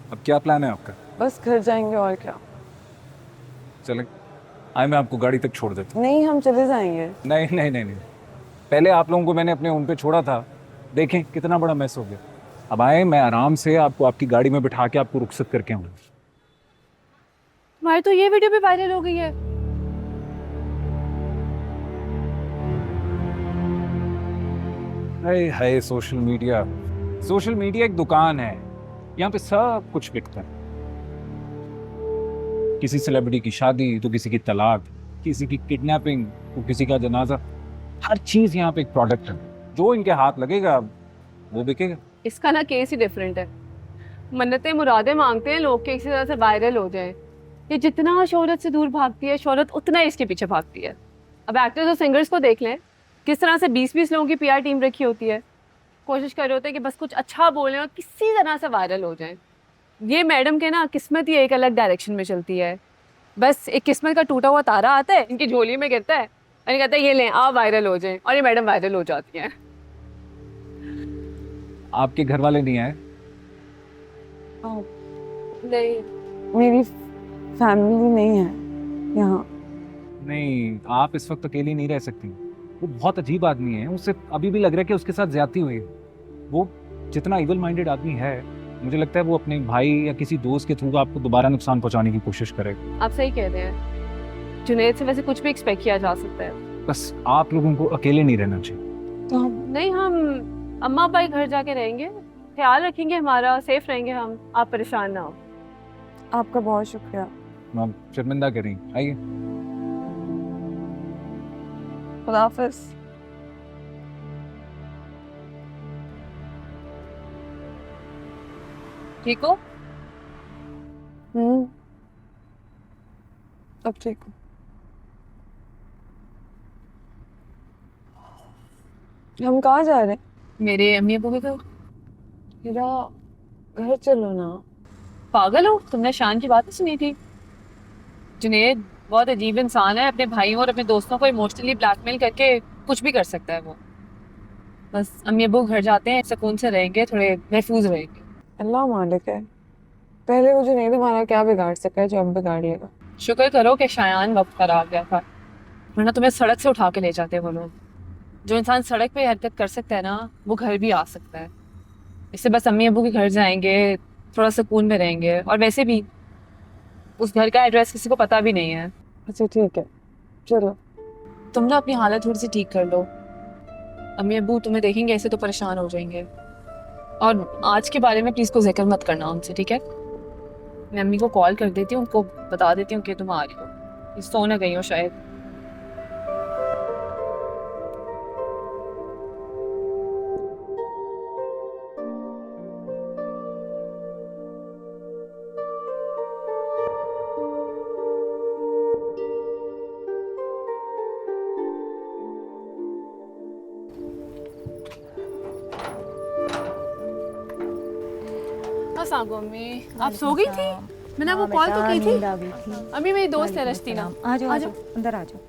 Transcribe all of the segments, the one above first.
अब क्या प्लान है आपका? बस घर जाएंगे और क्या। चलें, आए मैं आपको गाड़ी तक छोड़ देता नहीं, हम चले जाएंगे। हूँ। नहीं नहीं नहीं नहीं, पहले आप लोगों को मैंने अपने उन पे छोड़ा था, देखें कितना बड़ा मैस हो गया। अब आए, मैं आराम से आपको आपकी गाड़ी में बिठा के आपको रुखसत करके आऊँगा। तुम्हारी तो ये वीडियो भी वायरल हो गई है। हाय हाय, सोशल मीडिया। सोशल मीडिया एक दुकान है, यहाँ पे सब कुछ बिकता है। किसी सेलिब्रिटी की शादी तो किसी की तलाक, किसी की किडनैपिंग तो किसी का जनाजा। हर चीज यहाँ पे एक प्रोडक्ट है, जो इनके हाथ लगेगा वो बिकेगा। इसका ना केस ही डिफरेंट है। मन्नतें मुरादें मांगते हैं लोग के इसी तरह से वायरल हो जाए। ये जितना शोहरत से दूर भागती है, शोहरत उतना ही इसके पीछे भागती है। अब एक्टर्स और सिंगर्स को देख लें, किस तरह से 20-20 लोगों की पीआर टीम रखी होती है। कोशिश कर रहे होते हैं कि बस कुछ अच्छा बोलें और किसी तरह से वायरल हो जाए। ये मैडम के ना किस्मत ही एक अलग डायरेक्शन में चलती है। बस एक किस्मत का टूटा हुआ तारा आता है, इनकी झोली में गिरता है और ये कहता है ये लें आप वायरल हो जाएं, और ये मैडम वायरल हो जाती हैं। आपके घर वाले नहीं आए? नहीं, मेरी फैमिली नहीं है यहाँ। नहीं, आप इस वक्त अकेली नहीं रह सकती। वो बहुत अजीब आदमी है, उसे अभी भी लग रहा है कि उसके साथ ज्यादती हुई है। वो जितना इवल माइंडेड आदमी है, मुझे लगता है वो अपने भाई या किसी दोस्त के थ्रू आपको दोबारा नुकसान पहुंचाने की कोशिश करेगा। आप सही कह रहे हैं। जुनैद से वैसे कुछ भी एक्सपेक्ट किया जा सकता है। बस आप लोगों को अकेले नहीं रहना चाहिए। तो हम नहीं, हम अम्मा अब्बा के घर जाके रहेंगे, ख्याल रखेंगे हमारा, सेफ रहेंगे हम, आप परेशान ना हो। आपका बहुत शुक्रिया। आप शर्मिंदा करें, आइए। खुदा हाफिज। ठीक हो? हम्म, अब ठीक हूँ। हम कहाँ जा रहे हैं? मेरे अम्मी अब्बू के घर। मेरा घर चलो ना। पागल हो? तुमने शान की बात नहीं सुनी थी? जुनैद बहुत अजीब इंसान है, अपने भाइयों और अपने दोस्तों को इमोशनली ब्लैकमेल करके कुछ भी कर सकता है वो। बस अम्मी अब्बू घर जाते हैं, सुकून से रहेंगे, थोड़े महफूज रहेंगे। अल्लाह मालिक है, पहले वो जो नहीं हमारा क्या बिगाड़ सका है जो अब बिगाड़ लेगा। शुक्र करो कि शायान वक्त पर आ गया था, वरना तुम्हें सड़क से उठा के ले जाते वो लोग। जो इंसान सड़क पे हरकत कर सकता है ना, वो घर भी आ सकता है। इससे बस अम्मी अब्बू के घर जाएंगे, थोड़ा सुकून में रहेंगे, और वैसे भी उस घर का एड्रेस किसी को पता भी नहीं है। अच्छा ठीक है, चलो। तुम ना अपनी हालत थोड़ी सी ठीक कर लो। अम्मी अब्बू तुम्हें देखेंगे ऐसे तो परेशान हो जाएंगे। और आज के बारे में प्लीज को जिक्र मत करना उनसे, ठीक है? मैं अम्मी को कॉल कर देती हूँ, उनको बता देती हूँ कि तुम आ रही हो। ये सो ना गई हो शायद। अस्सलाम वालेकुम अम्मी, आप सो गई थी? मैंने आपको कॉल तो की थी। नींद आ गई थी। अम्मी मेरी दोस्त है रश्तीना। आ जाओ आ आ जाओ। जाओ अंदर आ जाओ।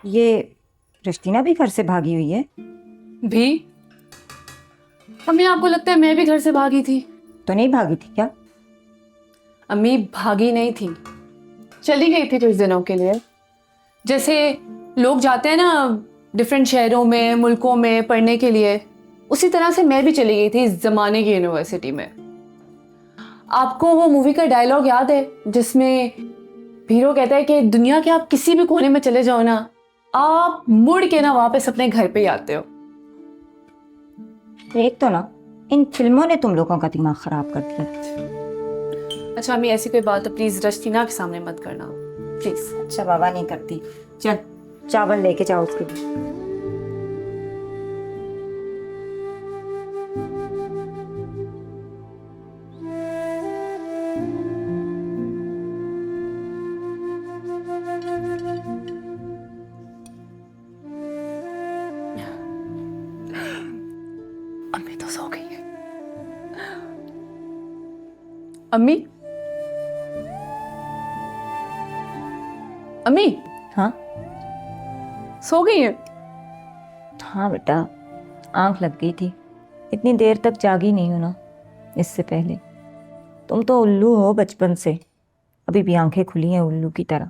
ये रश्तीना भी घर से भागी हुई है? भी? अम्मी आपको लगता है मैं भी घर से भागी थी? तो नहीं भागी थी क्या? अम्मी भागी नहीं थी, चली गई थी कुछ दिनों के लिए। जैसे लोग जाते हैं ना डिफरेंट शहरों में, मुल्कों में पढ़ने के लिए, उसी तरह से मैं भी चली गई थी इस जमाने की यूनिवर्सिटी में। आपको वो मूवी का डायलॉग याद है जिसमें हीरो कहता है कि दुनिया के आप किसी भी कोने में चले जाओ ना, आप मुड़ के ना वापस अपने घर पे ही आते हो। एक तो ना इन फिल्मों ने तुम लोगों का दिमाग खराब कर दिया। अच्छा अम्मी, ऐसी कोई बात तो प्लीज रश्तीना के सामने मत करना प्लीज। अच्छा बाबा नहीं करती। चल चावल लेके जाओ उसके लिए। अम्मी तो तो सो गई है। अम्मी, अम्मी हाँ सो गई है? हाँ बेटा, आंख लग गई थी, इतनी देर तक जागी नहीं हो ना। इससे पहले तुम तो उल्लू हो बचपन से, अभी भी आंखें खुली हैं उल्लू की तरह।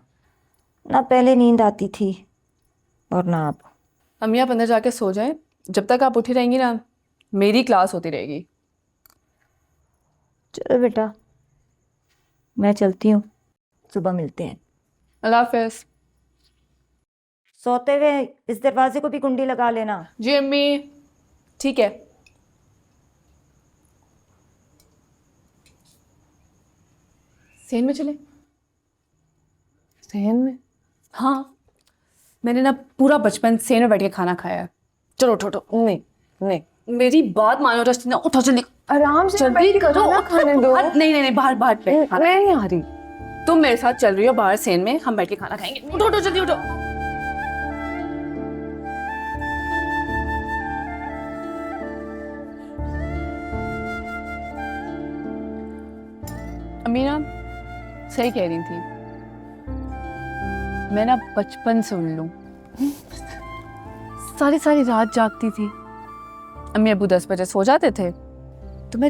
ना पहले नींद आती थी और ना अब। अम्मी आप अंदर जाके सो जाएं, जब तक आप उठी रहेंगी ना मेरी क्लास होती रहेगी। चलो बेटा, मैं चलती हूँ, सुबह मिलते हैं। अल्लाह हाफिज। सोते हुए इस दरवाजे को भी कुंडी लगा लेना। जी अम्मी, ठीक है। सेन में चले? सहन में? हाँ, मैंने ना पूरा बचपन सेन में बैठ के खाना खाया है। चलो उठो उठो। नहीं नहीं, मेरी बात मानो रस्ती ना, उठो जल्दी। आराम से जल्दी करो, खाना खाने दो। नहीं नहीं नहीं, बाहर बाहर पे मैं नहीं आ रही। तुम मेरे साथ चल रही हो बाहर सेन में, हम बैठ के खाना खाएंगे। उठो उठो जल्दी उठो। अम्मी ना सही कह रही थी, मैं ना बचपन से उल्लू, सारी सारी रात जागती थी। अम्मी अब्बू 10 बजे सो जाते थे तो मैं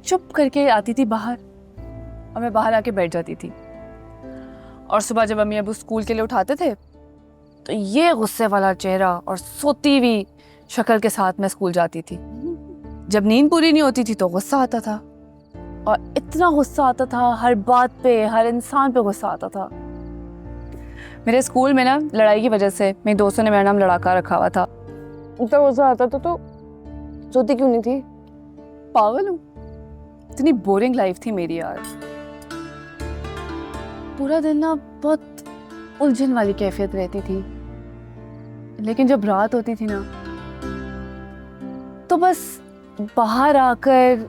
चुप करके आती थी बाहर, और मैं बाहर आके बैठ जाती थी। और सुबह जब अम्मी अब्बू स्कूल के लिए उठाते थे तो ये गुस्से वाला चेहरा और सोती हुई शक्ल के साथ मैं स्कूल जाती थी। जब नींद पूरी नहीं होती थी तो गुस्सा आता था, और इतना गुस्सा आता था, हर बात पे, हर इंसान पे गुस्सा आता था। मेरे स्कूल में ना लड़ाई की वजह से मेरे दोस्तों ने मेरा नाम लड़ाका रखा हुआ था। इतना गुस्सा आता तो सोती क्यों नहीं थी? पागल हूँ, इतनी बोरिंग लाइफ थी मेरी यार। पूरा दिन ना बहुत उलझन वाली कैफियत रहती थी, लेकिन जब रात होती थी ना तो बस बाहर आकर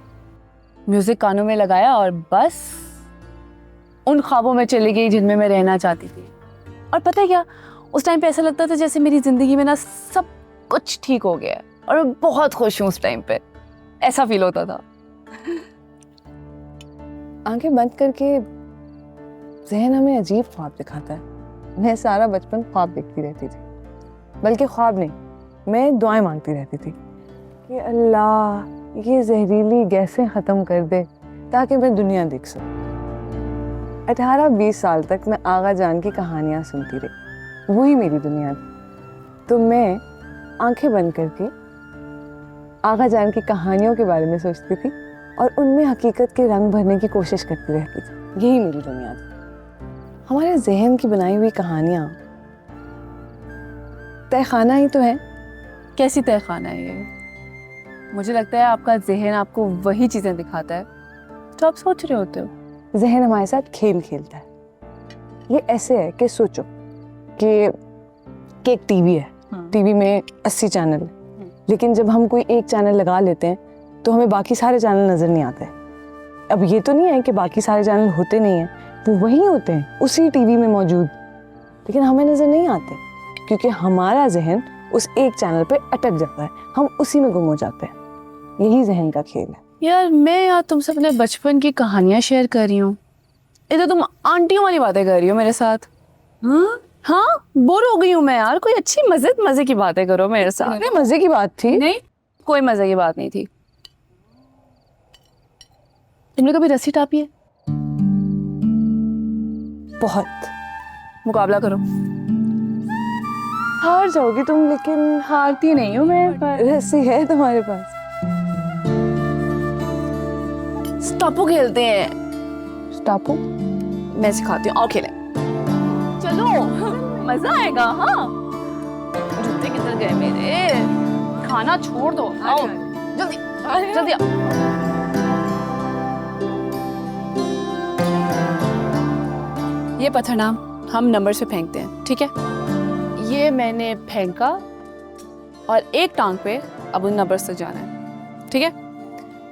म्यूजिक कानों में लगाया और बस उन ख्वाबों में चली गई जिनमें मैं रहना चाहती थी। और पता है क्या, उस टाइम पे ऐसा लगता था जैसे मेरी जिंदगी में ना सब कुछ ठीक हो गया है और मैं बहुत खुश हूँ। उस टाइम पे ऐसा फील होता था। आंखें बंद करके ज़हन हमें अजीब ख्वाब दिखाता है। मैं सारा बचपन ख्वाब देखती रहती थी, बल्कि ख्वाब नहीं, मैं दुआएं मांगती रहती थी कि अल्लाह ये जहरीली गैसें ख़त्म कर दे ताकि मैं दुनिया देख सकूं। 18-20 साल तक मैं आगा जान की कहानियाँ सुनती रही, वही मेरी दुनिया थी। तो मैं आंखें बंद करके आगा जान की कहानियों के बारे में सोचती थी और उनमें हकीकत के रंग भरने की कोशिश करती रहती थी। यही मेरी दुनिया थी। हमारे जहन की बनाई हुई कहानियाँ तहखाना ही तो है। कैसी तहखाना है ये? मुझे लगता है आपका जहन आपको वही चीज़ें दिखाता है जो आप सोच रहे होते हो। जहन हमारे साथ खेल खेलता है। ये ऐसे है कि सोचो कि एक टीवी है, टीवी में 80 चैनल है, लेकिन जब हम कोई एक चैनल लगा लेते हैं तो हमें बाकी सारे चैनल नज़र नहीं आते। अब ये तो नहीं है कि बाकी सारे चैनल होते नहीं हैं, वो वही होते हैं उसी टीवी में मौजूद, लेकिन हमें नज़र नहीं आते क्योंकि हमारा जहन उस एक चैनल पे अटक जाता है, हम उसी में गुम हो जाते हैं। यही जहन का खेल है। यार मैं तुमसे अपने बचपन की कहानियां शेयर कर रही हूँ, इधर तुम आंटियों वाली बातें कर रही हो मेरे साथ। हाँ, बोर हो गई हूँ मैं यार। कोई अच्छी मजे की बातें करो मेरे साथ। अरे मजे की बात थी। नहीं, कोई मजे की बात नहीं थी। तुमने कभी रस्सी टापी है? बहुत। मुकाबला करो। हार जाओगी तुम, लेकिन हारती नहीं हूँ मैं, पर रस्सी है तुम्हारे पास। स्टापू खेलते हैं। स्टापू? मैं सिखाती हूँ, आओ खेलें। चलो, मजा आएगा। हाँ, जूते किधर गए मेरे? खाना छोड़ दो, आओ जल्दी जल्दी आओ। ये पत्थर ना हम नंबर से फेंकते हैं, ठीक है? ये मैंने फेंका और एक टांग पे अब उन नंबर से जाना है, ठीक है?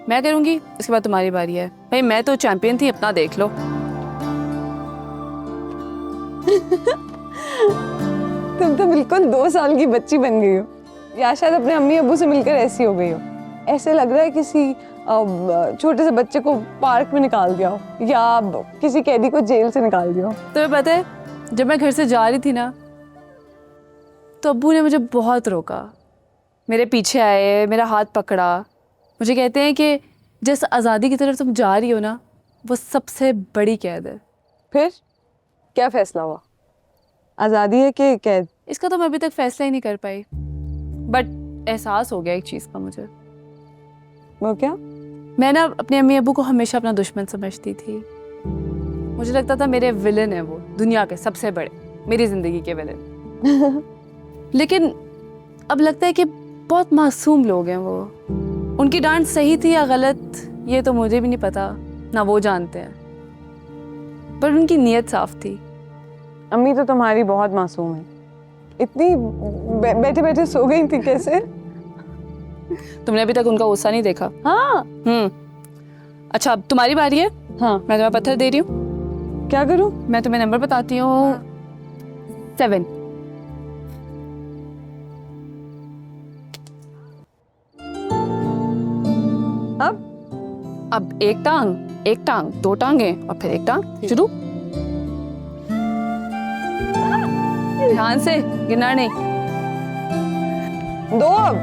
मैं करूंगी, इसके बाद तुम्हारी बारी है। भाई मैं तो चैंपियन थी, अपना देख लो। तुम तो बिल्कुल 2 साल की बच्ची बन गई हो, या शायद अपने अम्मी अब्बू से मिलकर ऐसी हो गई हो। ऐसे लग रहा है किसी छोटे से बच्चे को पार्क में निकाल दिया हो या किसी कैदी को जेल से निकाल दिया हो। तुम्हें पता है, जब मैं घर से जा रही थी ना, तो अब्बू ने मुझे बहुत रोका, मेरे पीछे आए, मेरा हाथ पकड़ा, मुझे कहते हैं कि जिस आज़ादी की तरफ तुम जा रही हो ना, वो सबसे बड़ी कैद है। फिर क्या फैसला हुआ? आज़ादी है कि कैद? इसका तो मैं अभी तक फैसला ही नहीं कर पाई, बट एहसास हो गया एक चीज़ का मुझे। वो क्या? मैं ना अपने अम्मी अब्बू को हमेशा अपना दुश्मन समझती थी। मुझे लगता था मेरे विलन है वो, दुनिया के सबसे बड़े, मेरी ज़िंदगी के विलन। लेकिन अब लगता है कि बहुत मासूम लोग हैं वो। उनकी डांट सही थी या गलत, ये तो मुझे भी नहीं पता, ना वो जानते हैं, पर उनकी नीयत साफ थी। अम्मी तो तुम्हारी बहुत मासूम है। इतनी बैठे बैठे सो गई थी कैसे? तुमने अभी तक उनका गुस्सा नहीं देखा? हाँ। अच्छा, अब तुम्हारी बारी है। हाँ, मैं तुम्हें पत्थर दे रही हूँ। क्या करूँ? मैं तुम्हें नंबर बताती हूँ, 7। अब एक टांग, 2 टांगे और फिर एक टांग। शुरू। ध्यान से, गिरना नहीं। 2 अब?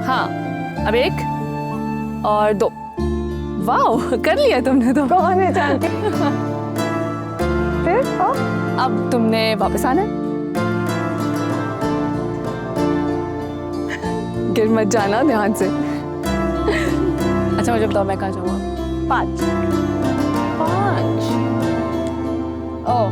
हाँ, अब 1 और 2। वाह, कर लिया तुमने तो। कौन है जानती? फिर अब तुमने वापस आना है। गिर मत जाना, ध्यान से। अच्छा मुझे बताओ, मैं कहाँ जाऊँगा? 5। ओह,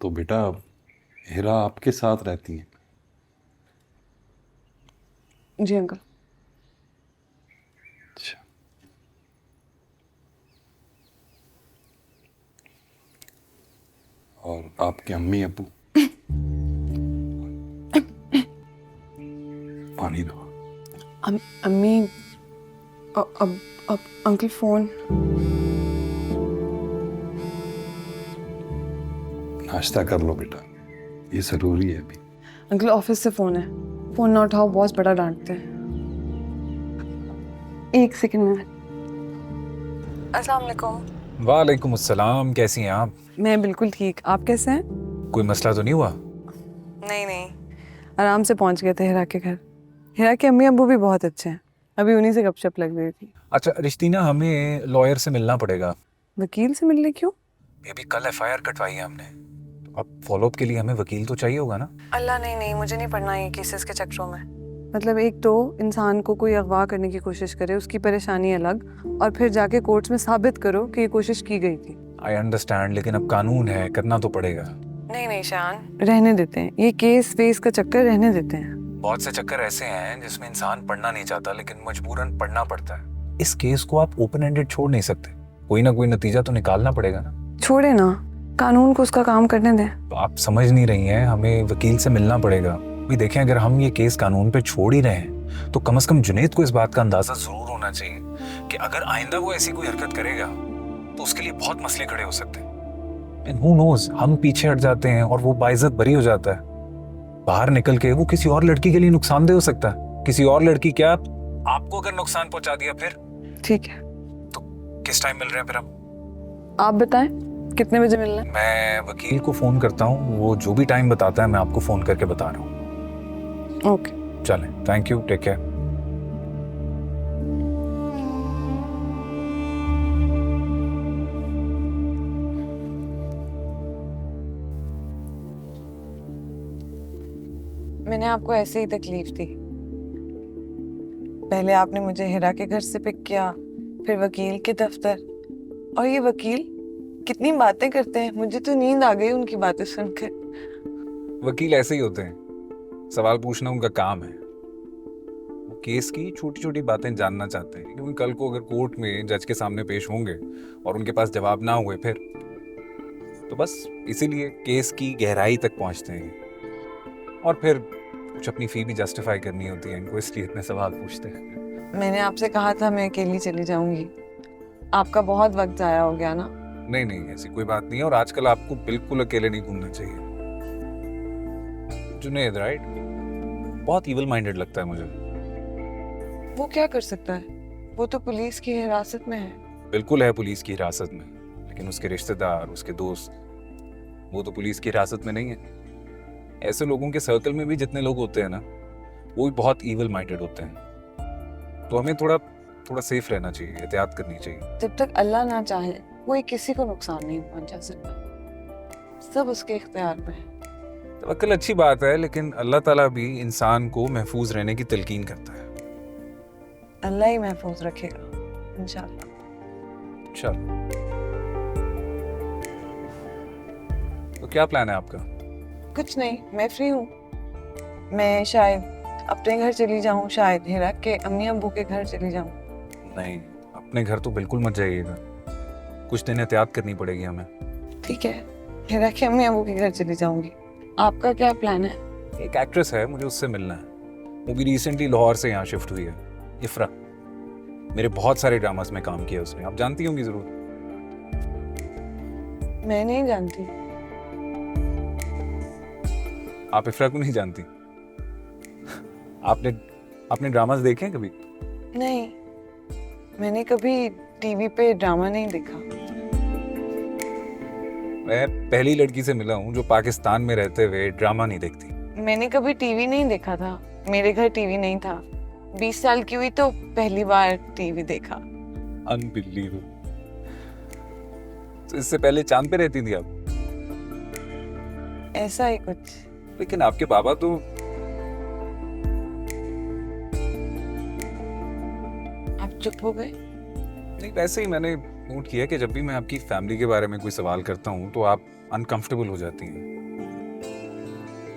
तो बेटा हिरा आपके साथ रहती है? जी अंकल। अच्छा। और आपके अम्मी अब्बू? पानी दो। अम्मी अब अंकल फोन। नाश्ता कर लो बेटा, ये जरूरी है अभी। अंकल ऑफिस से फोन है, फोन ना उठाओ बॉस बड़ा डांटते हैं। 1 सेकंड में। अस्सलाम वालेकुम। वालेकुम अस्सलाम, कैसी हैं आप? मैं बिल्कुल ठीक, आप कैसे हैं? कोई मसला तो नहीं हुआ? नहीं, आराम से पहुंच गए थे हिरा के घर। हिरा के अम्मी अब्बू भी बहुत अच्छे हैं, अभी उन्हीं से गपशप लग रही थी। अच्छा रिश्तीना, हमें लॉयर से मिलना पड़ेगा। वकील से मिलने क्यों? ये भी कल FIR कटवाई है हमने, तो अब फॉलोअप के लिए हमें वकील तो चाहिए होगा ना? अल्लाह नहीं, मुझे नहीं पढ़ना ये केसेस के चक्करों में। मतलब एक तो इंसान को कोई अगवा करने की कोशिश करे, उसकी परेशानी अलग, और फिर जाके कोर्ट्स में साबित करो कि ये कोशिश की गई थी। आई अंडरस्टैंड, लेकिन अब कानून है, करना तो पड़ेगा। नहीं शान, रहने देते हैं ये केस वेस का चक्कर, रहने देते हैं। बहुत से चक्कर ऐसे हैं जिसमें इंसान पढ़ना नहीं चाहता लेकिन मजबूरन पढ़ना पड़ता है। इस केस को आप ओपन एंडेड छोड़ नहीं सकते, कोई ना कोई नतीजा तो निकालना पड़ेगा ना। छोड़े ना, कानून को उसका काम करने दें। तो आप समझ नहीं रही हैं, हमें वकील से मिलना पड़ेगा। भी देखें, अगर हम ये केस कानून पे छोड़ ही रहे हैं तो कम से कम जुनैद को इस बात का अंदाजा जरूर होना चाहिए कि अगर आइंदा वो ऐसी कोई हरकत करेगा तो उसके लिए बहुत मसले खड़े हो सकते हैं। एंड हु नोज, हम पीछे हट जाते हैं और वो बाइज्जत बरी हो जाता है, बाहर निकल के वो किसी और लड़की के लिए नुकसानदेह हो सकता है। किसी और लड़की क्या, आपको अगर नुकसान पहुंचा दिया फिर? ठीक है, तो किस टाइम मिल रहे हैं फिर हम? आप बताएं कितने बजे मिलना है? मैं वकील को फोन करता हूँ, वो जो भी टाइम बताता है मैं आपको फोन करके बता रहा हूँ। ओके चलें, थैंक यू, टेक केयर। मैंने आपको ऐसे ही तकलीफ दी। पहले आपने मुझे हिरा के घर से पिक किया, फिर वकील के दफ्तर, और ये वकील कितनी बातें करते हैं, मुझे तो नींद आ गई उनकी बातें सुनकर। वकील ऐसे ही होते हैं, सवाल पूछना उनका काम है। वो केस की छोटी छोटी बातें जानना चाहते हैं, क्योंकि कल को अगर कोर्ट में जज के सामने पेश होंगे और उनके पास जवाब ना हुए फिर तो बस इसीलिए केस की गहराई तक पहुंचते हैं और फिर कुछ अपनी फी भी जस्टिफाई करनी होती है इनको, इसलिए इतने सवाल पूछते हैं। मैंने आपसे कहा था मैं अकेली चली जाऊंगी, आपका बहुत वक्त जाया हो गया ना। नहीं नहीं, ऐसी कोई बात नहीं है, और आजकल आपको बिल्कुल अकेले नहीं घूमना चाहिए। जुनैद राइट, बहुत इविल माइंडेड लगता है मुझे। वो क्या कर सकता है, वो तो पुलिस की हिरासत में है। बिल्कुल है पुलिस की हिरासत में, लेकिन उसके रिश्तेदार, उसके दोस्त, वो तो पुलिस की हिरासत में नहीं है। ऐसे लोगों के सर्कल में भी जितने लोग होते हैं ना, वो भी बहुत इविल माइंडेड होते हैं। तो हमें थोड़ा थोड़ा सेफ रहना चाहिए, एहतियात करनी चाहिए। जब तक अल्लाह ना चाहे कोई किसी को नुकसान नहीं पहुंचा सकता, सब उसके इख्तियार में है। तवक्कुल अच्छी बात है, लेकिन अल्लाह ताला भी इंसान को महफूज रहने की तलकीन करता है। अल्लाह ही महफूज रखेगा इंशाल्लाह। चलो, तो क्या प्लान है आपका? कुछ नहीं, मैं फ्री हूँ। मैं शायद अपने घर चली जाऊँ, शायद हिरा के अम्मी अब्बू के घर चली जाऊँ। नहीं, अपने घर तो बिल्कुल मत जाइएगा, कुछ दिन एहतियात करनी पड़ेगी हमें। ठीक है, हिरा के अम्मी अब्बू के घर चली जाऊंगी। आपका क्या प्लान है? एक एक्ट्रेस है, मुझे उससे मिलना है। वो भी रिसेंटली लाहौर से यहाँ शिफ्ट हुई है, इफ्रा। मेरे बहुत सारे ड्रामास में काम किया उसने, आप जानती होंगी जरूर। मैं नहीं जानती। आप इफ्रा को नहीं जानती? आपने ड्रामास देखे हैं कभी? नहीं, मैंने कभी टीवी पे ड्रामा नहीं देखा। मैं पहली लड़की से मिला हूँ जो पाकिस्तान में रहते हुए ड्रामा नहीं देखती। मैंने कभी टीवी नहीं देखा था, मेरे घर टीवी नहीं था। 20 साल की हुई तो पहली बार टीवी देखा। अनबिलीवेबल। तो इससे पहले चांद पे रहती थी आप? ऐसा ही कुछ। लेकिन आपके बाबा तो आप चुप हो गए? नहीं, वैसे ही मैंने नोट किया कि जब भी मैं आपकी फैमिली के बारे में कोई सवाल करता हूँ तो आप अनकंफर्टेबल हो जाती हैं।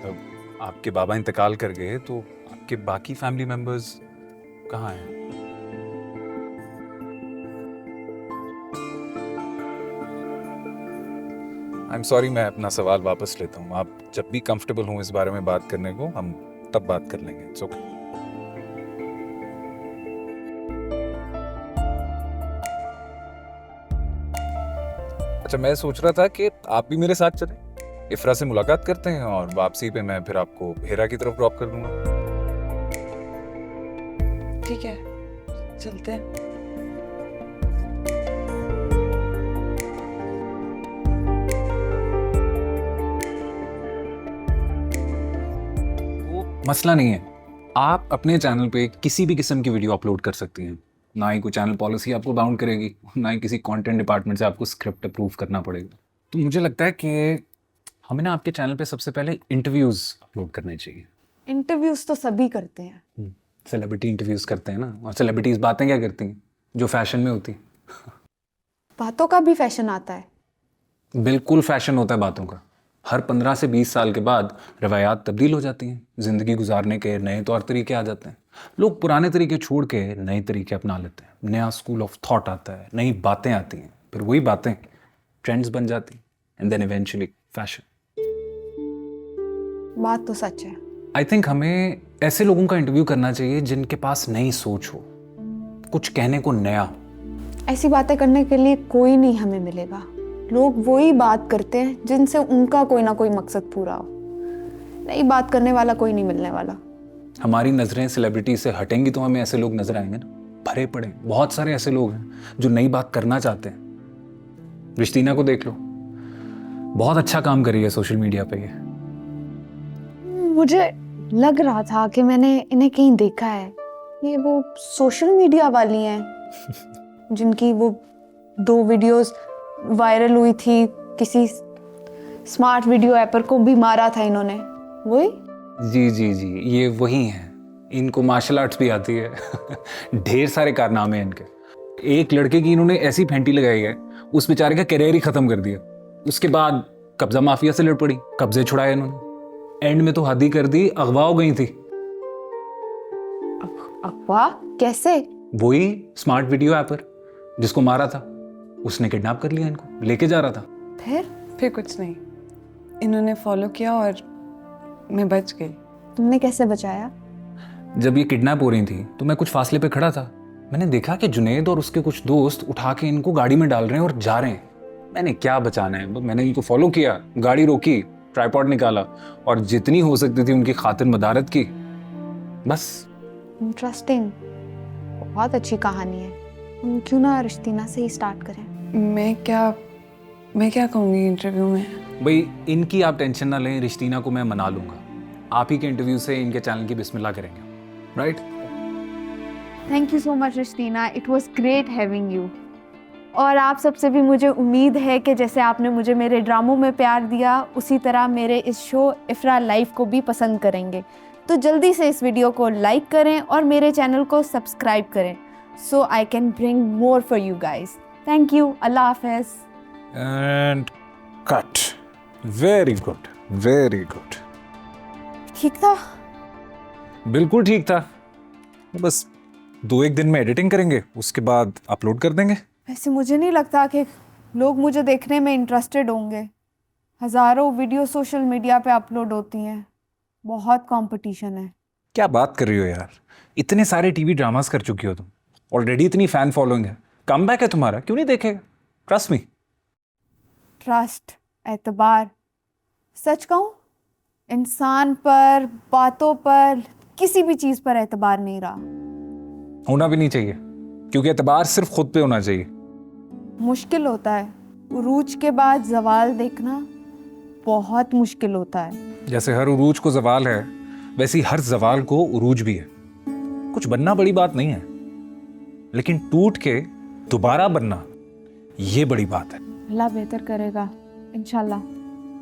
तब आपके बाबा इंतकाल कर गए तो आपके बाकी फैमिली मेंबर्स कहाँ हैं? आई एम सॉरी, मैं अपना सवाल वापस लेता हूँ। आप जब भी कंफर्टेबल हों इस बारे में बात करने को, हम तब बात कर लेंगे। It's okay. अच्छा, मैं सोच रहा था कि आप भी मेरे साथ चलें, इफ्रा से मुलाकात करते हैं और वापसी पे मैं फिर आपको हेरा की तरफ ड्रॉप कर दूंगा। ठीक है, चलते हैं। मसला नहीं है, आप अपने चैनल पे किसी भी किस्म की वीडियो अपलोड कर सकती हैं। ना ही कोई चैनल पॉलिसी आपको बाउंड करेगी, ना ही किसी कंटेंट डिपार्टमेंट से आपको स्क्रिप्ट अप्रूव करना पड़ेगा। तो मुझे लगता है कि हमें ना आपके चैनल पे सबसे पहले इंटरव्यूज़ अपलोड करने चाहिए। इंटरव्यूज तो सभी करते हैं। सेलिब्रिटी इंटरव्यूज़ करते हैं ना, और सेलिब्रिटीज़ बातें क्या करती हैं जो फैशन में होती है। बातों का भी फैशन आता है। बिल्कुल फैशन होता है बातों का। हर 15 से 20 साल के बाद रवायात तब्दील हो जाती हैं, ज़िंदगी गुजारने के नए तौर तरीके आ जाते हैं। लोग पुराने तरीके छोड़ के नए तरीके अपना लेते हैं, नया स्कूल ऑफ थॉट आता है, नई बातें आती हैं, फिर वही बातें ट्रेंड्स बन जाती हैं, एंड देन इवेंचुअली फैशन। बात तो सच है। आई थिंक हमें ऐसे लोगों का इंटरव्यू करना चाहिए जिनके पास नई सोच हो, कुछ कहने को नया। ऐसी बातें करने के लिए कोई नहीं हमें मिलेगा। लोग वही बात करते हैं जिनसे उनका कोई ना कोई मकसद पूरा हो। नई बात करने वाला कोई नहीं मिलने वाला। हमारी नज़रें सेलिब्रिटी से हटेंगी तो हमें ऐसे लोग नजर आएंगे ना, भरे पड़े। बहुत सारे ऐसे लोग हैं जो नई बात करना चाहते हैं। रिश्तीना को देख लो, बहुत अच्छा काम कर रही है सोशल मीडिया पे ये। मुझे लग रहा था कि मैंने इन्हें कहीं देखा है। ये वो सोशल मीडिया वाली हैं जिनकी वो 2 वीडियोस वायरल हुई थी, किसी स्मार्ट वीडियो ऐपर को भी मारा था इन्होंने, वही? जी जी जी, ये वही हैं। इनको मार्शल आर्ट्स भी आती है। ढेर सारे कारनामे हैं इनके। एक लड़के की इन्होंने ऐसी फेंटी लगाई है, उस बेचारे का करियर ही खत्म कर दिया। उसके बाद कब्जा माफिया से लड़ पड़ी, कब्जे छुड़ाए इन्होंने, एंड में तो हद ही कर दी, अगवा हो गई थी। अगवा कैसे? वही स्मार्ट वीडियो ऐपर जिसको मारा था, उसने किडनैप कर लिया इनको, लेके जा रहा था। फिर कुछ नहीं, इन्होंने फॉलो किया और मैं बच गई। तुमने कैसे बचाया? जब ये किडनैप हो रही थी तो मैं कुछ फासले पे खड़ा था। मैंने देखा कि जुनैद और उसके कुछ दोस्त उठा के इनको गाड़ी में डाल रहे हैं और जा रहे हैं। मैंने क्या बचाना है, मैंने इनको फॉलो किया, गाड़ी रोकी, ट्राइपॉड निकाला और जितनी हो सकती थी उनकी खातिर मदारत की, बस। इंटरेस्टिंग, बहुत अच्छी कहानी है। हम क्यों ना रिश्तीना से ही स्टार्ट करें? मैं क्या कहूँगी इंटरव्यू में? भाई इनकी आप टेंशन ना लें, रिश्तीना को मैं मना लूंगा। आप ही के इंटरव्यू से इनके चैनल की बिस्मिल्लाह करेंगे, right? Thank you so much Rishtina, it was great having you. और आप सबसे भी मुझे उम्मीद है कि जैसे आपने मुझे मेरे ड्रामों में प्यार दिया, उसी तरह मेरे इस शो इफ्रा लाइव को भी पसंद करेंगे। तो जल्दी से इस वीडियो को लाइक करें और मेरे चैनल को सब्सक्राइब करें, so I can bring more for you guys. Thank you, अल्लाह हाफिज। And cut. Very good, very good. ठीक था? बिल्कुल ठीक था। बस 2-1 दिन में एडिटिंग करेंगे, उसके बाद अपलोड कर देंगे। वैसे मुझे नहीं लगता कि लोग मुझे देखने में इंटरेस्टेड होंगे। हज़ारों वीडियो सोशल मीडिया पे अपलोड होती हैं, बहुत कंपटीशन है। क्या बात कर रही हो यार, इतने सारे टीवी ड्रामास कर चुकी हो तुम, ऑलरेडी इतनी फैन फॉलोइंग है, कम बैक है तुम्हारा, क्यों नहीं देखेगा? Trust me. ट्रस्ट, एतबार, सच कहूँ इंसान पर, बातों पर, किसी भी चीज़ पर एतबार नहीं रहा। होना भी नहीं चाहिए, क्योंकि एतबार सिर्फ खुद पे होना चाहिए। मुश्किल होता है, उरूज के बाद जवाल देखना बहुत मुश्किल होता है। जैसे हर उरूज को जवाल है, वैसे ही हर जवाल को उरूज भी है। कुछ बनना बड़ी बात नहीं है, लेकिन टूट के दोबारा बनना ये बड़ी बात है। अल्लाह बेहतर करेगा इंशाल्लाह।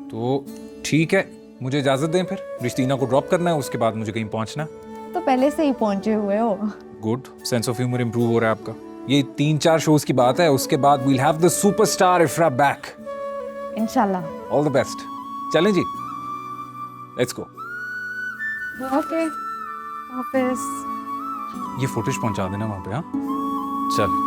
तो ठीक है, मुझे इजाजत दें फिर, रिश्तीना को ड्रॉप करना है, उसके बाद मुझे कहीं पहुंचना है। तो पहले से ही पहुंचे हुए हो। Good, sense of humour improve हो रहा है आपका। ये 3-4 शोज की बात है, उसके बाद we'll have the superstar Ifra back. इंशाल्लाह। All the best. चलें जी, लेट्स गो। ओके, हाफिज। ये फुटेज पहुंचा देना वहां पे। हाँ चल।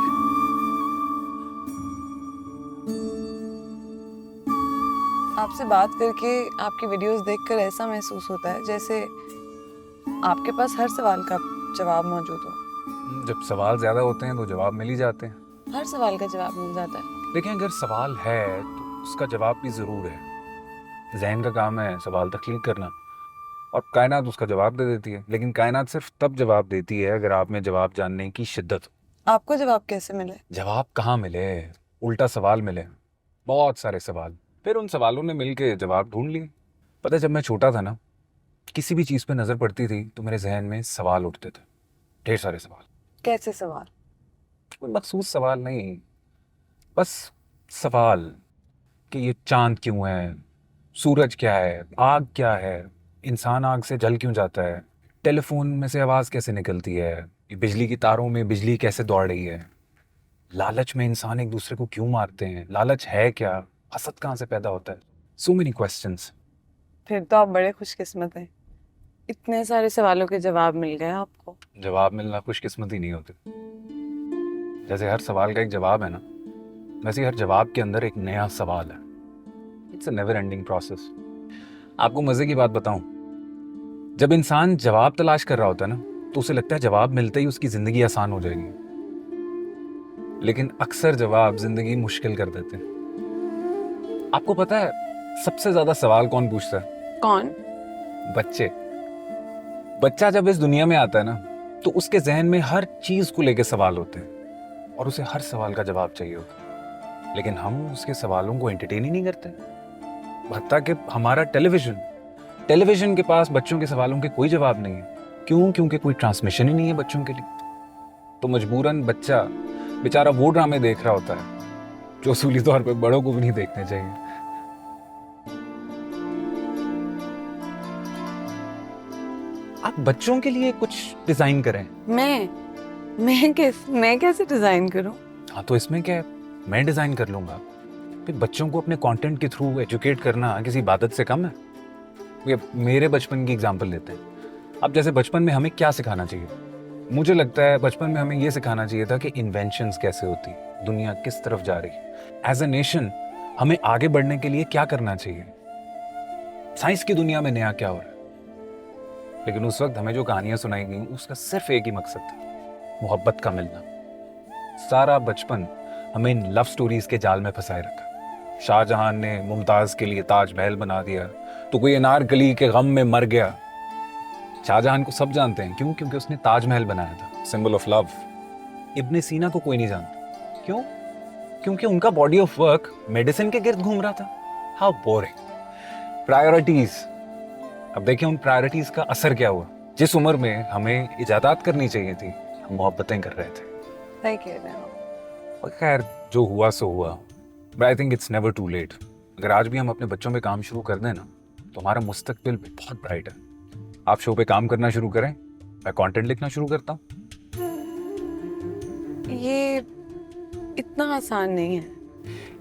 आपसे बात करके, आपकी वीडियोस देखकर ऐसा महसूस होता है जैसे आपके पास हर सवाल का जवाब मौजूद हो। जब सवाल ज्यादा होते हैं तो जवाब मिल ही जाते हैं। हर सवाल का जवाब मिल जाता है। लेकिन अगर सवाल है तो उसका जवाब भी जरूर है। जहन का काम है सवाल तख्लीक करना, और कायनात उसका जवाब दे देती है। लेकिन कायनात सिर्फ तब जवाब देती है अगर आप में जवाब जानने की शिद्दत हो। आपको जवाब कैसे मिले? जवाब कहाँ मिले, उल्टा सवाल मिले, बहुत सारे सवाल। फिर उन सवालों ने मिल के जवाब ढूंढ लिए। पता है, जब मैं छोटा था ना, किसी भी चीज़ पे नज़र पड़ती थी तो मेरे जहन में सवाल उठते थे, ढेर सारे सवाल। कैसे सवाल? कोई मखसूस सवाल नहीं, बस सवाल कि ये चांद क्यों है, सूरज क्या है, आग क्या है, इंसान आग से जल क्यों जाता है, टेलीफोन में से आवाज़ कैसे निकलती है, ये बिजली की तारों में बिजली कैसे दौड़ रही है, लालच में इंसान एक दूसरे को क्यों मारते हैं, लालच है क्या, हसद कहाँ से पैदा होता है। So many questions. फिर तो आप बड़े खुशकिस्मत हैं, इतने सारे सवालों के जवाब मिल गए आपको। जवाब मिलना खुशकिस्मती नहीं होती। जैसे हर सवाल का एक जवाब है ना, वैसे हर जवाब के अंदर एक नया सवाल है। It's a never ending process. आपको मजे की बात बताऊं, जब इंसान जवाब तलाश कर रहा होता है ना, तो उसे लगता है जवाब मिलते ही उसकी जिंदगी आसान हो जाएगी। लेकिन अक्सर जवाब जिंदगी मुश्किल कर देते हैं। आपको पता है सबसे ज्यादा सवाल कौन पूछता है? कौन? बच्चे। बच्चा जब इस दुनिया में आता है ना, तो उसके जहन में हर चीज को लेकर सवाल होते हैं और उसे हर सवाल का जवाब चाहिए होता है। लेकिन हम उसके सवालों को एंटरटेन ही नहीं करते। हत्ता कि हमारा टेलीविजन के पास बच्चों के सवालों के कोई जवाब नहीं है। क्यों? क्योंकि कोई ट्रांसमिशन ही नहीं है बच्चों के लिए। तो मजबूरन बच्चा बेचारा वो ड्रामे देख रहा होता है जो असूली तौर पे बड़ों को भी नहीं देखने चाहिए। आप बच्चों के लिए कुछ डिजाइन करें। मैं कैसे डिजाइन करूं? हाँ तो इसमें क्या है, मैं डिजाइन कर लूंगा। फिर बच्चों को अपने कंटेंट के थ्रू एजुकेट करना किसी इबादत से कम है। ये मेरे बचपन की एग्जांपल लेते हैं। अब जैसे बचपन में हमें क्या सिखाना चाहिए? मुझे लगता है बचपन में हमें ये सिखाना चाहिए था कि इन्वेंशंस कैसे होती, दुनिया किस तरफ जा रही। एज अ नेशन हमें आगे बढ़ने के लिए क्या करना चाहिए, साइंस की दुनिया में नया क्या हो रहा है। लेकिन उस वक्त हमें जो कहानियां सुनाई गई उसका सिर्फ एक ही मकसद था, मोहब्बत का मिलना। सारा बचपन हमें इन लव स्टोरीज के जाल में फंसाए रखा। शाहजहां ने मुमताज के लिए ताजमहल बना दिया तो कोई अनारकली के गम में मर गया। शाहजहां को सब जानते हैं, क्यों? क्योंकि उसने ताजमहल बनाया था, सिंबल ऑफ लव। इब्ने सीना को कोई नहीं जानता, क्यों? क्योंकि उनका बॉडी ऑफ वर्क मेडिसिन के गिर्द घूम रहा था। How boring. प्रायोरिटीज। अब देखिए उन प्रायोरिटीज का असर क्या हुआ। जिस उम्र में हमें इजादात करनी चाहिए थी, हम मोहब्बतें कर रहे थे। सही कह रहे हो। और खैर जो हुआ सो हुआ, but I think it's never too late. अगर आज भी हम अपने बच्चों में काम शुरू कर दें ना, तो हमारा मुस्तकबिल बहुत ब्राइट है। आप शो पे काम करना शुरू करें, मैं कंटेंट लिखना शुरू करता हूँ। ये इतना आसान नहीं है।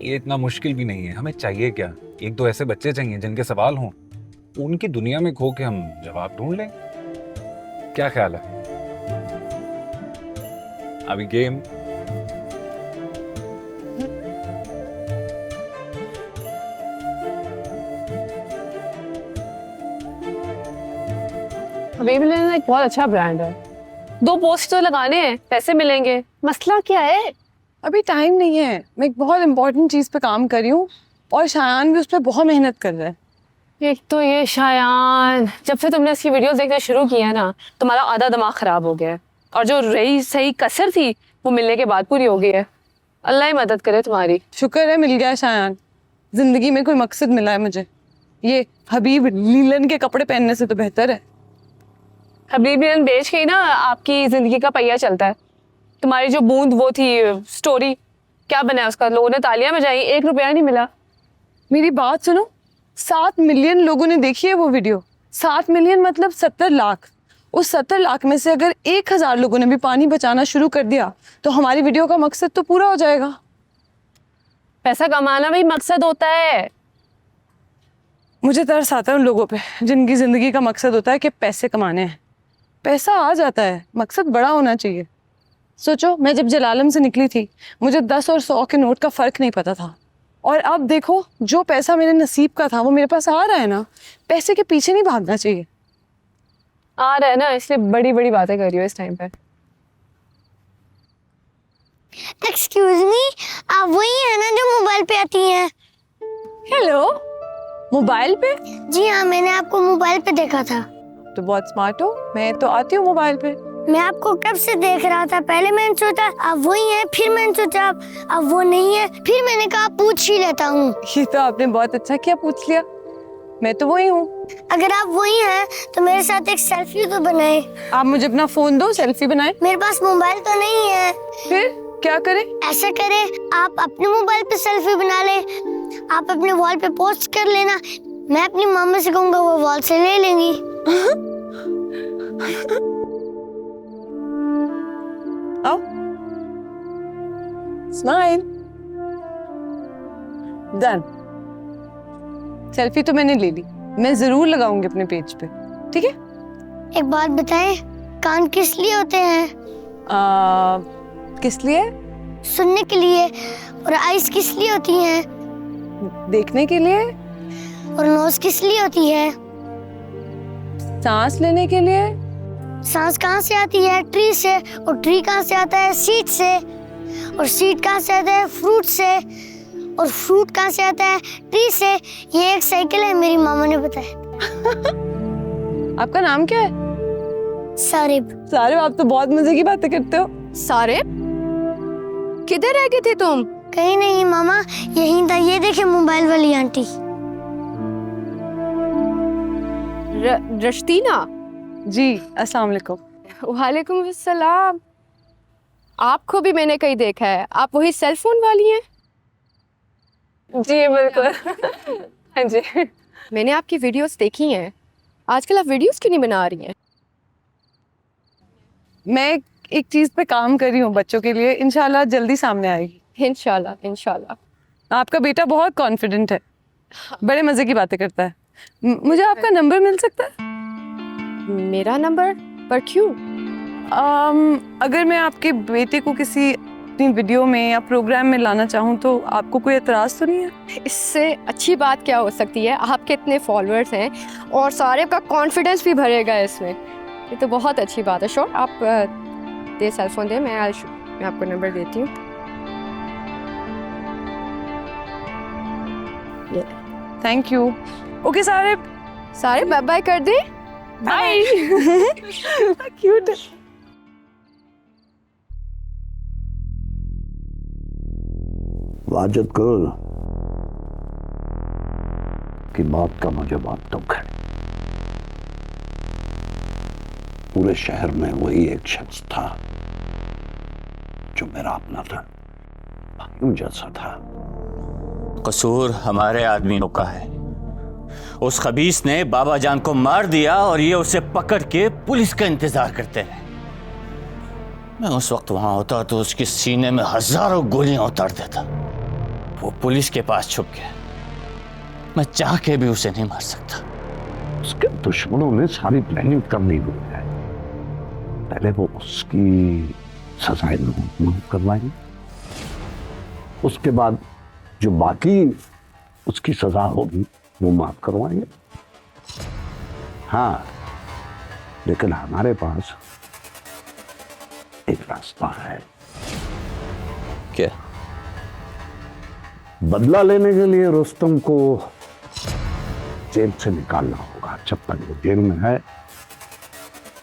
ये इतना मुश्किल भी नहीं है। हमें चाहिए क्या? एक दो ऐसे बच्चे चाहिए जिनके सवाल हों, उनकी दुनिया में खो के हम जवाब ढूंढ लें। क्या ख्याल है? अभी गेम। हबीब लेना एक बहुत अच्छा ब्रांड है। 2 पोस्ट तो लगाने हैं, पैसे मिलेंगे। मसला क्या है? अभी टाइम नहीं है। मैं एक बहुत इंपॉर्टेंट चीज पे काम कर रही हूँ और शायान भी उस पर बहुत मेहनत कर रहा है। एक तो ये शायान, जब से तुमने इसकी वीडियोस देखना शुरू किया ना, तुम्हारा आधा दिमाग खराब हो गया है। और जो रही सही कसर थी वो मिलने के बाद पूरी हो गई है। अल्लाह ही मदद करे तुम्हारी। शुक्र है मिल गया शायान। जिंदगी में कोई मकसद मिला है मुझे। ये हबीब लीलन के कपड़े पहनने से तो बेहतर है। हबीब लीलन बेच के ही ना आपकी जिंदगी का पहिया चलता है। तुम्हारी जो बूंद वो थी स्टोरी, क्या बना है उसका? लोगों ने तालियां बजाई, 1 रुपया नहीं मिला। मेरी बात सुनो, 7 मिलियन लोगों ने देखी है वो वीडियो। 7 मिलियन मतलब 70 लाख। उस 70 लाख में से अगर 1000 लोगों ने भी पानी बचाना शुरू कर दिया तो हमारी वीडियो का मकसद तो पूरा हो जाएगा। पैसा कमाना भी मकसद होता है। मुझे तरस आता है उन लोगों पे जिनकी जिंदगी का मकसद होता है कि पैसे कमाने हैं। पैसा आ जाता है, मकसद बड़ा होना चाहिए। सोचो, मैं जब जलालम से निकली थी मुझे 10 और 100 के नोट का फर्क नहीं पता था, और अब देखो जो पैसा मेरे नसीब का था वो मेरे पास आ रहा है ना। पैसे के पीछे नहीं भागना चाहिए। आ रहा है ना, इसलिए बड़ी बड़ी बातें कर रही हो इस टाइम पे। एक्सक्यूज मी, आप वही है ना जो मोबाइल पे आती हैं? हेलो, मोबाइल पे? जी हाँ, मैंने आपको मोबाइल पे देखा था। तो बहुत स्मार्ट हो, मैं तो आती हूँ मोबाइल पे। मैं आपको कब से देख रहा था। पहले मैंने सोचा आप वही हैं, फिर मैंने सोचा आप वो नहीं है, फिर मैंने कहा पूछ ही लेता हूँ। ये तो आपने बहुत अच्छा किया, पूछ लिया। मैं तो वही हूँ। अगर आप वही हैं तो मेरे साथ एक सेल्फी तो बनाए। आप मुझे अपना फोन दो, सेल्फी बनाए। मेरे पास मोबाइल तो नहीं है। फिर क्या करें? ऐसा करें, आप अपने मोबाइल पे सेल्फी बना ले, आप अपने वॉल पे पोस्ट कर लेना। मैं अपनी मम्मा से कहूँगा, वो वॉल से ले लेंगी। आओ, स्माइल। डन। सेल्फी तो मैंने ले ली, मैं जरूर लगाऊंगी अपने पेज पे, ठीक है? एक बात बताएं, कान किस लिए होते हैं? किस लिए? सुनने के लिए। और आइज किस लिए होती हैं? देखने के लिए। और नोज किस लिए होती है? सांस लेने के लिए। सांस कहाँ से आती है? ट्री से। और ट्री कहाँ से आता है? सीड से। और सीड कहाँ से आता है? फ्रूट से। और फ्रूट कहाँ से आता है? ट्री से। ये एक साइकिल है, मेरी मामा ने बताया। आपका नाम क्या है? सारिब। सारे आप तो बहुत मजे की बातें करते हो। सारे किधर रह गए थे तुम? कहीं नहीं मामा, यहीं था। ये देखे मोबाइल वाली आंटी। रश्तीना। जी, अस्सलाम वालेकुम। वालेकुम अस्सलाम। आपको भी मैंने कहीं देखा है। आप वही सेल फोन वाली हैं? जी बिल्कुल। हाँ जी। मैंने आपकी वीडियोस देखी हैं। आजकल आप वीडियोस क्यों नहीं बना रही हैं? मैं एक चीज पे काम कर रही हूँ बच्चों के लिए, इंशाल्लाह जल्दी सामने आएगी। इंशाल्लाह इंशाल्लाह। आपका बेटा बहुत कॉन्फिडेंट है, बड़े मजे की बातें करता है। मुझे आपका नंबर मिल सकता है? मेरा नंबर? पर क्यों? अगर मैं आपके बेटे को किसी अपनी वीडियो में या प्रोग्राम में लाना चाहूँ तो आपको कोई एतराज़ तो नहीं है? इससे अच्छी बात क्या हो सकती है? आपके इतने फॉलोअर्स हैं और सारे का कॉन्फिडेंस भी भरेगा इसमें, ये तो बहुत अच्छी बात है। श्योर, आप दे सेल फोन दे, मैं आपको नंबर देती हूँ। Thank you. ओके सारे बाय बाय कर दे। बाय। क्यूट। वाजिद गुल की बात का मुझे बहुत दुख है। पूरे शहर में वही एक शख्स था जो मेरा अपना था, भाइयों जैसा था। कसूर हमारे आदमियों का है। उस खबीस ने बाबा जान को मार दिया और ये उसे पकड़ के पुलिस का इंतजार करते रहे। मैं उस वक्त वहां होता तो उसके सीने में हजारों गोलियां उतार देता। वो पुलिस के पास छुप गया, मैं चाह के भी उसे नहीं मार सकता। उसके दुश्मनों ने सारी प्लानिंग कर ली हुई है। पहले वो उसकी सजाएं माफ करवाएंगे, उसके बाद जो बाकी उसकी सजा होगी वो माफ करवाएंगे। हाँ, लेकिन हमारे पास एक रास्ता है। क्या? बदला लेने के लिए रुस्तम को जेल से निकालना होगा। जब तक वो जेल में है,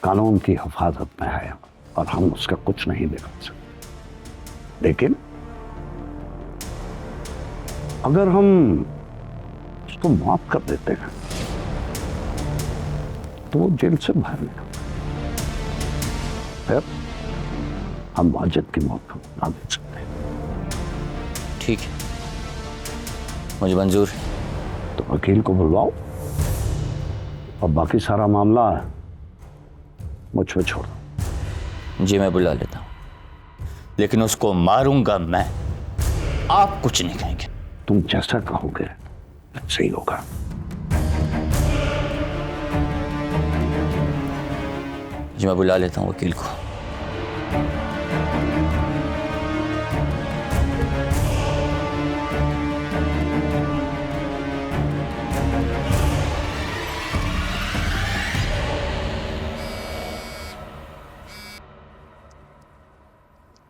कानून की हिफाजत में है और हम उसका कुछ नहीं बिगाड़ सकते। लेकिन अगर हम उसको माफ कर देते हैं तो वो जेल से बाहर निकल, फिर हम वाजिद की मौत को बता दे सकते हैं। ठीक है, मुझे मंजूर है। तो वकील को बुलवाओ और बाकी सारा मामला मुझ पे छोड़ दो। जी मैं बुला लेता हूं, लेकिन उसको मारूंगा मैं, आप कुछ नहीं कहेंगे। तुम जैसा कहोगे सही होगा। जी मैं बुला लेता हूं वकील को।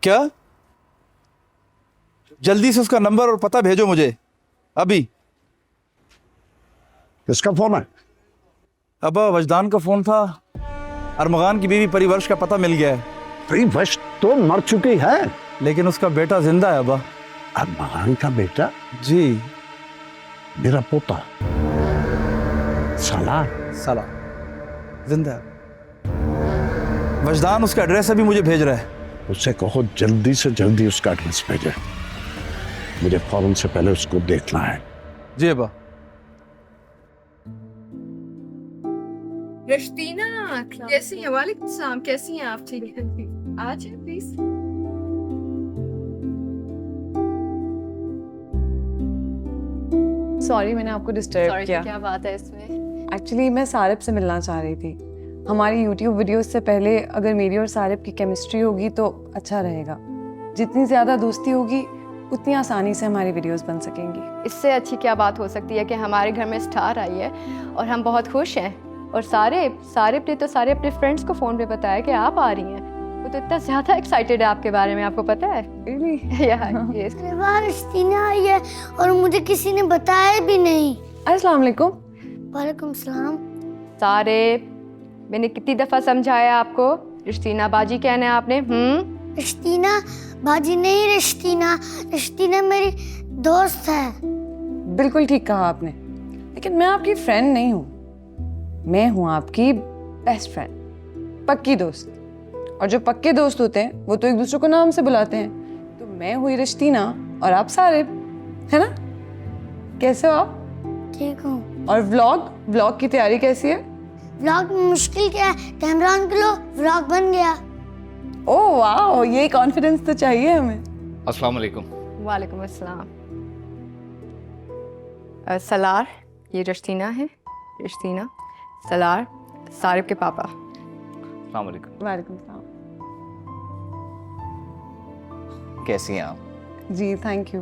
क्या? जल्दी से उसका नंबर और पता भेजो मुझे अभी। किसका फोन है? अबा वजदान का फोन था। अरमगान की बीवी परिवर्ष का पता मिल गया है। परिवर्ष तो मर चुकी है, लेकिन उसका बेटा जिंदा है अबा। अरमगान का बेटा? जी, मेरा पोता साला जिंदा है। वजदान उसका एड्रेस अभी मुझे भेज रहा है। उससे कहो जल्दी से जल्दी उसका एड्रेस भेजे। मुझे फौरन से पहले उसको देखना है। जी अबा। रश्तीना कैसी हैं? वालेकुम सलाम, कैसी हैं आप? ठीक है, आज प्लीज। सॉरी मैंने आपको डिस्टर्ब किया। क्या बात है इसमें? एक्चुअली मैं सारिब से मिलना चाह रही थी। हमारी YouTube वीडियोस से पहले अगर मेरी और सारिब की केमिस्ट्री होगी तो अच्छा रहेगा। जितनी ज़्यादा दोस्ती होगी उतनी आसानी से हमारी वीडियोस बन सकेंगी। इससे अच्छी क्या बात हो सकती है कि हमारे घर में स्टार आई है और हम बहुत खुश हैं। और सारिब ने तो सारे अपने फ्रेंड्स को फ़ोन पे बताया कि आप आ रही हैं। वो तो इतना ज़्यादा एक्साइटेड है आपके बारे में, आपको पता है? अरे वाह, रश्तीना आई है और मुझे किसी ने बताया भी नहीं। अस्सलाम वालेकुम। वालेकुम सलाम। सारिब, मैंने कितनी दफ़ा समझाया आपको? रश्तीना बाजी कहना है आपने। रश्तीना बाजी नहीं, रश्तीना मेरी दोस्त है। बिल्कुल ठीक कहा आपने, लेकिन मैं आपकी फ्रेंड नहीं हूँ। मैं हूँ आपकी बेस्ट फ्रेंड, पक्की दोस्त। और जो पक्के दोस्त होते हैं वो तो एक दूसरे को नाम से बुलाते हैं। तो मैं हुई रश्तीना और आप सारिब, है ना? कैसे हो आप? ठीक हूँ। और व्लॉग की तैयारी कैसी है? व्लॉग में मुश्किल क्या है, कैमरा ऑन कर लो, व्लॉग बन गया। ओह वाह, ये कॉन्फिडेंस तो चाहिए हमें। अस्सलाम वालेकुम। वालेकुम अस्सलाम। सलार, ये रश्तीना है। रश्तीना, सलार, सारिब के पापा। अस्सलाम वालेकुम। वालेकुम सलाम। कैसी हैं आप? जी थैंक यू।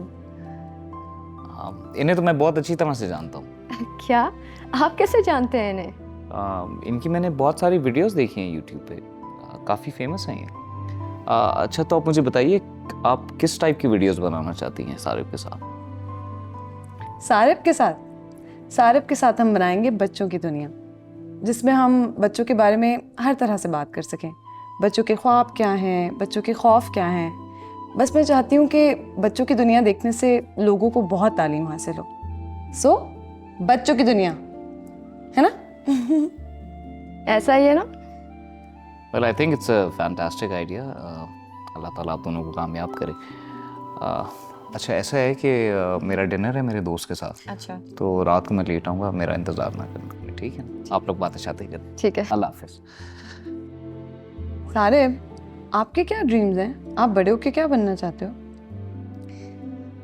इन्हें तो मैं बहुत अच्छी तरह से जानता हूँ। क्या आप कैसे जानते हैं इन्हें? इनकी मैंने बहुत सारी वीडियोस देखी हैं यूट्यूब पे, काफ़ी फेमस हैं ये। अच्छा तो आप मुझे बताइए, आप किस टाइप की वीडियोस बनाना चाहती हैं सारिब के साथ? सारिब के साथ हम बनाएंगे बच्चों की दुनिया, जिसमें हम बच्चों के बारे में हर तरह से बात कर सकें। बच्चों के ख्वाब क्या हैं, बच्चों के खौफ क्या हैं। बस मैं चाहती हूँ कि बच्चों की दुनिया देखने से लोगों को बहुत तालीम हासिल हो। सो बच्चों की दुनिया, है ना? ऐसा ही है ना? Well I think it's a fantastic idea. अल्लाह ताला आप दोनों को कामयाब करे। अच्छा ऐसा है कि मेरा डिनर है मेरे दोस्त के साथ। अच्छा तो रात को मैं लेट आऊँगा, मेरा इंतज़ार ना करना, ठीक है? आप लोग बातें शातें करें। ठीक है। अल्लाह हाफिज़। सारिब, आपके क्या ड्रीम्स हैं? आप बड़े होके क्या बनना चाहते हो?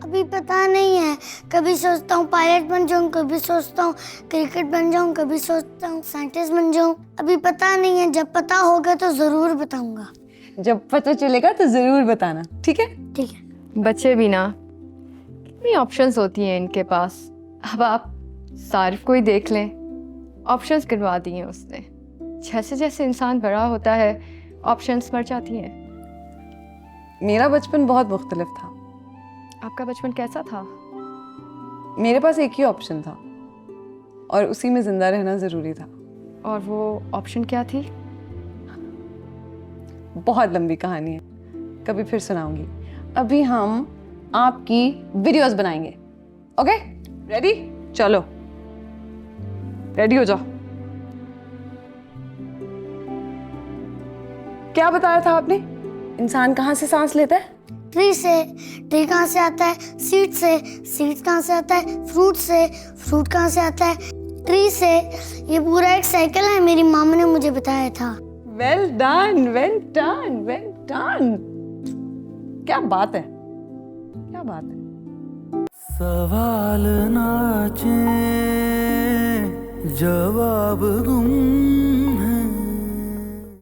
अभी पता नहीं है, कभी सोचता हूँ पायलट बन जाऊँ, कभी सोचता हूँ क्रिकेट बन जाऊँ, कभी सोचता हूँ साइंटिस्ट बन जाऊँ। अभी पता नहीं है, जब पता होगा तो ज़रूर बताऊँगा। जब पता चलेगा तो ज़रूर बताना, ठीक है? ठीक है। बच्चे भी ना, कितनी ऑप्शंस होती हैं इनके पास। अब आप सारिब को ही देख लें, ऑप्शंस गिनवा दी हैं उसने। जैसे जैसे इंसान बड़ा होता है ऑप्शंस बढ़ जाती हैं। मेरा बचपन बहुत मुख्तलिफ था। आपका बचपन कैसा था? मेरे पास एक ही ऑप्शन था और उसी में ज़िंदा रहना ज़रूरी था। और वो ऑप्शन क्या थी? बहुत लंबी कहानी है, कभी फिर सुनाऊंगी। अभी हम आपकी वीडियोस बनाएंगे। Okay ready? चलो रेडी हो जाओ। क्या बताया था आपने? इंसान कहाँ से सांस लेता है? ट्री से। ट्री कहाँ से आता है? सीड से। सीड कहाँ से आता है? फ्रूट से। फ्रूट कहाँ से आता है? ट्री से। ये पूरा एक साइकिल है, मेरी मामा ने मुझे बताया था। Well done, well done, well done. क्या बात है, क्या बात है। सवाल नाचे जवाब गुम